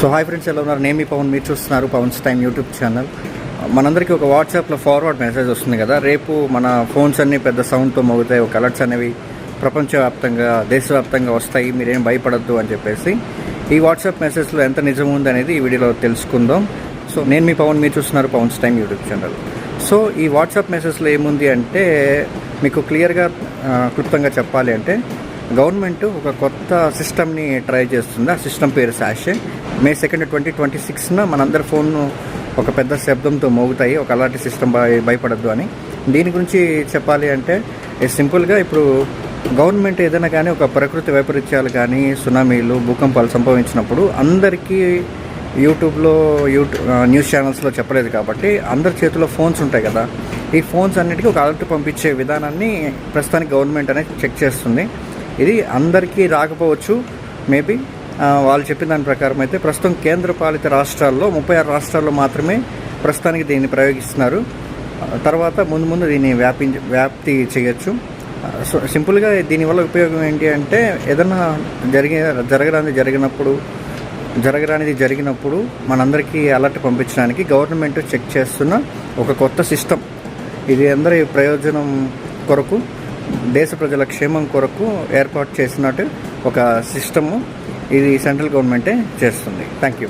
So hi friends, ఎలా ఉన్నారు? నేను మీ పవన్, మీరు చూస్తున్నారు పవన్స్ టైమ్ యూట్యూబ్ ఛానల్. మనందరికీ ఒక వాట్సాప్లో ఫార్వర్డ్ మెసేజ్ వస్తుంది కదా, రేపు మన ఫోన్స్ అన్నీ పెద్ద సౌండ్తో మోగుతాయి, ఒక అలర్ట్స్ అనేవి ప్రపంచవ్యాప్తంగా దేశవ్యాప్తంగా వస్తాయి, మీరేం భయపడద్దు అని చెప్పేసి. ఈ వాట్సాప్ మెసేజ్లో ఎంత నిజం ఉంది అనేది ఈ వీడియోలో తెలుసుకుందాం. సో నేను మీ పవన్, మీరు చూస్తున్నారు Pavan's time YouTube channel. So ఈ వాట్సాప్ మెసేజ్లో ఏముంది అంటే, మీకు క్లియర్గా క్లుప్తంగా చెప్పాలి అంటే, గవర్నమెంట్ ఒక కొత్త సిస్టమ్ని ట్రై చేస్తుంది. ఆ సిస్టమ్ పేరు శాషే. May 2, 2026 మనందరి ఫోన్ ఒక పెద్ద శబ్దంతో మోగుతాయి, ఒక అలాంటి సిస్టమ్ భయపడద్దు అని. దీని గురించి చెప్పాలి అంటే సింపుల్గా, ఇప్పుడు గవర్నమెంట్ ఏదైనా కానీ ఒక ప్రకృతి వైపరీత్యాలు కానీ, సునామీలు, భూకంపాలు సంభవించినప్పుడు అందరికీ యూట్యూబ్లో న్యూస్ ఛానల్స్లో చెప్పలేదు కాబట్టి అందరి చేతిలో ఫోన్స్ ఉంటాయి కదా. ఈ ఫోన్స్ అన్నిటికీ ఒక అలర్ట్ పంపించే విధానాన్ని ప్రస్తుతానికి గవర్నమెంట్ అనేది చెక్ చేస్తుంది. ఇది అందరికీ రాకపోవచ్చు, మేబీ వాళ్ళు చెప్పిన దాని ప్రకారం అయితే ప్రస్తుతం కేంద్ర పాలిత రాష్ట్రాల్లో 36 రాష్ట్రాల్లో మాత్రమే ప్రస్తుతానికి దీన్ని ప్రయోగిస్తున్నారు. తర్వాత ముందు దీన్ని వ్యాప్తి చేయొచ్చు. సో సింపుల్గా దీనివల్ల ఉపయోగం ఏంటి అంటే, ఏదన్నా జరగరానిది జరిగినప్పుడు మనందరికీ అలర్ట్ పంపించడానికి గవర్నమెంట్ చెక్ చేస్తున్న ఒక కొత్త సిస్టమ్. ఇది అందరి ప్రయోజనం కొరకు, దేశ ప్రజల క్షేమం కొరకు ఏర్పాటు చేసినట్టు ఒక సిస్టము. ఇది సెంట్రల్ గవర్నమెంటే చేస్తుంది. Thank you.